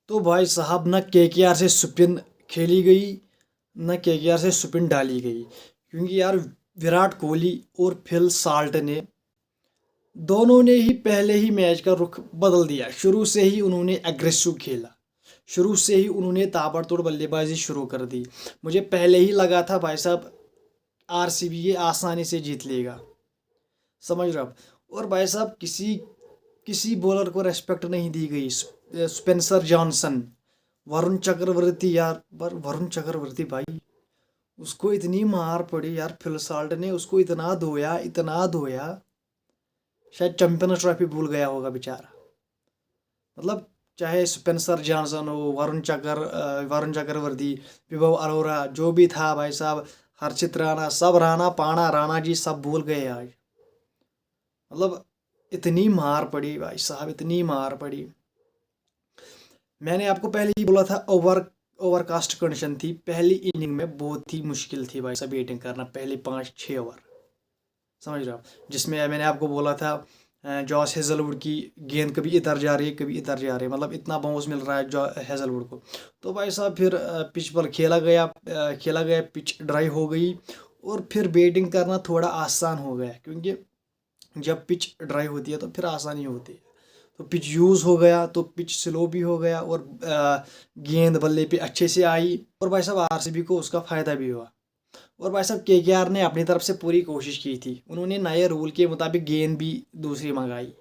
तो भाई साहब न केकेआर से स्पिन खेली गई, न केकेआर से स्पिन डाली गई, क्योंकि यार विराट कोहली और फिल साल्ट ने दोनों ने ही पहले ही मैच का रुख बदल दिया। शुरू से ही उन्होंने एग्रेसिव खेला, शुरू से ही उन्होंने ताबड़तोड़ बल्लेबाजी शुरू कर दी। मुझे पहले ही लगा था भाई साहब आरसीबी ये आसानी से जीत लेगा, समझ रहे हो आप। और भाई साहब किसी किसी बॉलर को रेस्पेक्ट नहीं दी गई। स्पेंसर जॉनसन, वरुण चक्रवर्ती यार, वरुण चक्रवर्ती भाई, उसको इतनी मार पड़ी यार, फिल साल्ट ने उसको इतना धोया, इतना धोया, शायद चैंपियंस ट्रॉफी भूल गया होगा बेचारा। मतलब चाहे स्पेंसर जॉनसन हो, वरुण चक्रवर्ती, विभव अरोरा, जो भी था भाई साहब, हर्षित राणा, सब राणा पाणा राणा जी सब भूल गए आज। मतलब इतनी मार पड़ी भाई साहब, इतनी मार पड़ी। मैंने आपको पहले ही बोला था ओवरकास्ट कंडीशन थी। पहली इनिंग में बहुत ही मुश्किल थी भाई साहब बैटिंग करना, पहले 5-6 ओवर, समझ रहे हो आप। जिसमें मैंने आपको बोला था जॉस हेजलवुड की गेंद कभी इधर जा रही है, कभी इधर जा रही है, मतलब इतना बाउंस मिल रहा है हेजलवुड को। तो भाई साहब फिर पिच पर खेला गया, पिच ड्राई हो गई, और फिर बैटिंग करना थोड़ा आसान हो गया, क्योंकि जब पिच ड्राई होती है तो फिर आसानी होती है। तो पिच यूज़ हो गया, तो पिच स्लो भी हो गया, और गेंद बल्ले पे अच्छे से आई, और भाई साहब आरसीबी को उसका फ़ायदा भी हुआ। और भाई साहब केकेआर ने अपनी तरफ से पूरी कोशिश की थी। उन्होंने नए रूल के मुताबिक गेंद भी दूसरी मंगाई,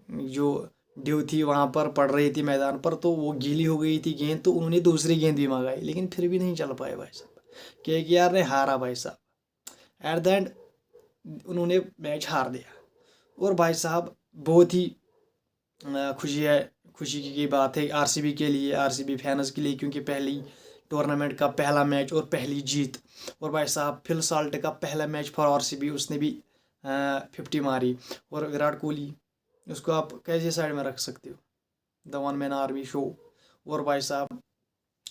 जो ड्यू थी वहाँ पर पड़ रही थी मैदान पर, तो वो गीली हो गई थी गेंद, तो उन्होंने दूसरी गेंद भी मंगाई, लेकिन फिर भी नहीं चल पाए भाई साहब। केकेआर ने हारा भाई साहब, एट द एंड उन्होंने मैच हार दिया। और भाई साहब बहुत ही खुशी की बात है आरसीबी के लिए, आरसीबी फैंस के लिए, क्योंकि पहली टूर्नामेंट का पहला मैच और पहली जीत। और भाई साहब फिल साल्ट का पहला मैच फॉर आरसीबी, उसने भी 50 मारी। और विराट कोहली, उसको आप कैसे साइड में रख सकते हो, the one man army show. और भाई साहब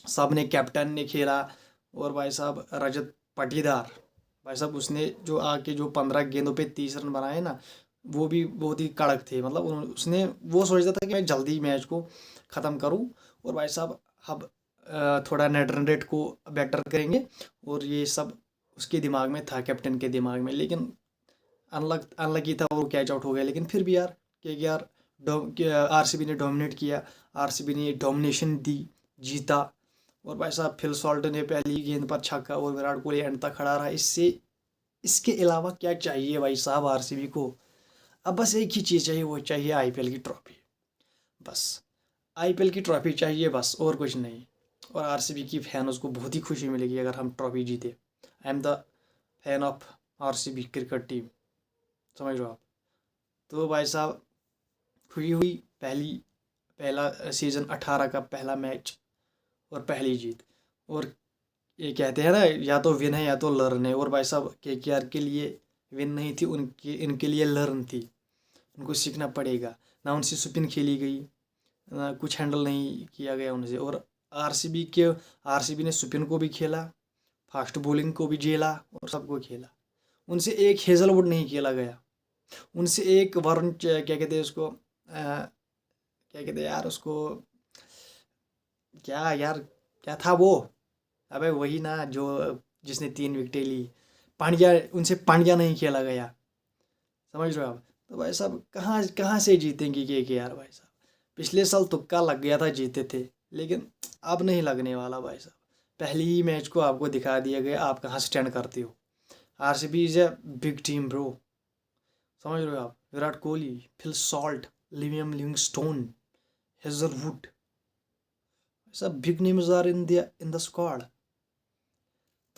सब ने, कैप्टन ने खेला। और भाई साहब रजत पाटीदार, भाई साहब उसने जो आके जो 15 गेंदों पे 30 रन बनाए ना, वो भी बहुत ही कड़क थे। मतलब उसने वो सोचता था कि मैं जल्दी मैच को ख़त्म करूं, और भाई साहब अब थोड़ा नेट रन रेट को बेटर करेंगे, और ये सब उसके दिमाग में था, कैप्टन के दिमाग में। लेकिन अनलकी था, वो कैच आउट हो गया। लेकिन फिर भी यार यार आरसीबी ने डोमिनेट किया, आरसीबी ने डोमिनेशन दी, जीता। और भाई साहब फिल सॉल्ट ने पहली गेंद पर छक्का, और विराट कोहली एंड तक खड़ा रहा। इससे इसके अलावा क्या चाहिए भाई साहब आरसीबी को। अब बस एक ही चीज़ चाहिए, वो चाहिए आईपीएल की ट्रॉफी। बस आईपीएल की ट्रॉफी चाहिए, बस और कुछ नहीं। और आरसीबी की फैन को बहुत ही खुशी मिलेगी अगर हम ट्रॉफी जीते। I am the fan of RCB cricket team, समझ लो आप। तो भाई साहब खुशी हुई, पहला सीज़न 18 का पहला मैच और पहली जीत। और ये कहते हैं ना, या तो विन है या तो लर्न है। और भाई साहब केकेआर के लिए विन नहीं थी, इनके लिए लर्न थी। उनको सीखना पड़ेगा। ना उनसे स्पिन खेली गई, ना कुछ हैंडल नहीं किया गया उनसे। और आरसीबी ने स्पिन को भी खेला, फास्ट बॉलिंग को भी झेला, और सबको खेला। उनसे एक हेजलवुड नहीं खेला गया, उनसे एक वरुण क्या कहते हैं उसको, क्या कहते हैं यार उसको, क्या यार, क्या था वो, अबे वही ना जो जिसने 3 विकेटें ली, पांड्या, उनसे पांड्या नहीं खेला गया, समझ रहे हो आप। तो भाई साहब कहाँ कहाँ से जीतेंगे के यार भाई साहब। पिछले साल तुक्का लग गया था, जीते थे, लेकिन अब नहीं लगने वाला भाई साहब। पहले ही मैच को आपको दिखा दिया गया आप कहाँ स्टैंड करते हो। RCB is a big team bro, समझ रहे हो आप। Virat Kohli, Phil Salt, Liam Livingstone, Hazlewood, सब big names are in the squad.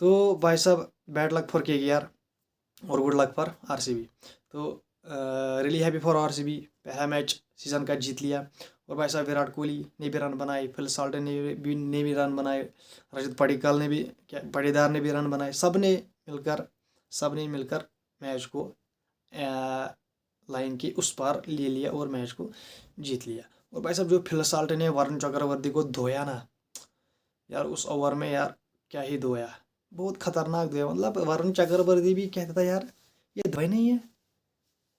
तो भाई साहब बैड लक फॉर केकेआर और गुड लक फॉर आरसीबी। तो रियली हैप्पी फॉर आरसीबी, पहला मैच सीजन का जीत लिया। और भाई साहब विराट कोहली ने भी रन बनाए, फिल साल्ट ने भी रन बनाए, रजत पाटीदार ने भी पाटीदार ने भी रन बनाए। सब ने मिलकर मैच को लाइन के उस पार ले लिया और मैच को जीत लिया। और भाई साहब जो फिल साल्ट ने वरुण चक्रवर्ती को धोया ना यार, उस ओवर में यार क्या ही धोया, बहुत खतरनाक धोया। मतलब वरुण चक्रवर्ती भी कहता था यार ये धोए नहीं है,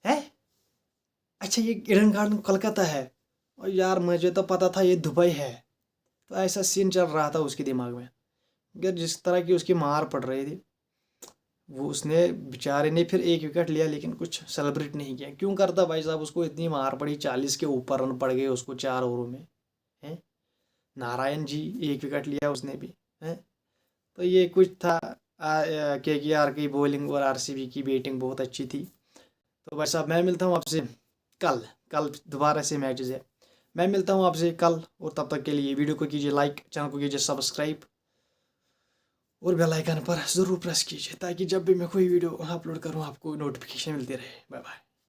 है? अच्छा ये ईडन गार्डन कोलकाता है, और यार मुझे तो पता था ये दुबई है, तो ऐसा सीन चल रहा था उसके दिमाग में। अगर जिस तरह की उसकी मार पड़ रही थी, वो उसने बेचारे ने फिर एक विकेट लिया, लेकिन कुछ सेलिब्रेट नहीं किया। क्यों करता भाई साहब, उसको इतनी मार पड़ी, 40 के ऊपर रन पड़ गए उसको 4 ओवरों में, हैं। नारायण जी एक विकेट लिया उसने भी, हैं। तो ये कुछ था। KKR की बॉलिंग और RCB की बैटिंग बहुत अच्छी थी। तो भाई साहब मैं मिलता हूँ आपसे कल। कल दोबारा से मैचेस है। मैं मिलता हूँ आपसे कल, और तब तक के लिए वीडियो को कीजिए लाइक, चैनल को कीजिए सब्सक्राइब, और बेल आइकन पर ज़रूर प्रेस कीजिए, ताकि जब भी मैं कोई वीडियो अपलोड करूँ आपको नोटिफिकेशन मिलती रहे। Bye bye.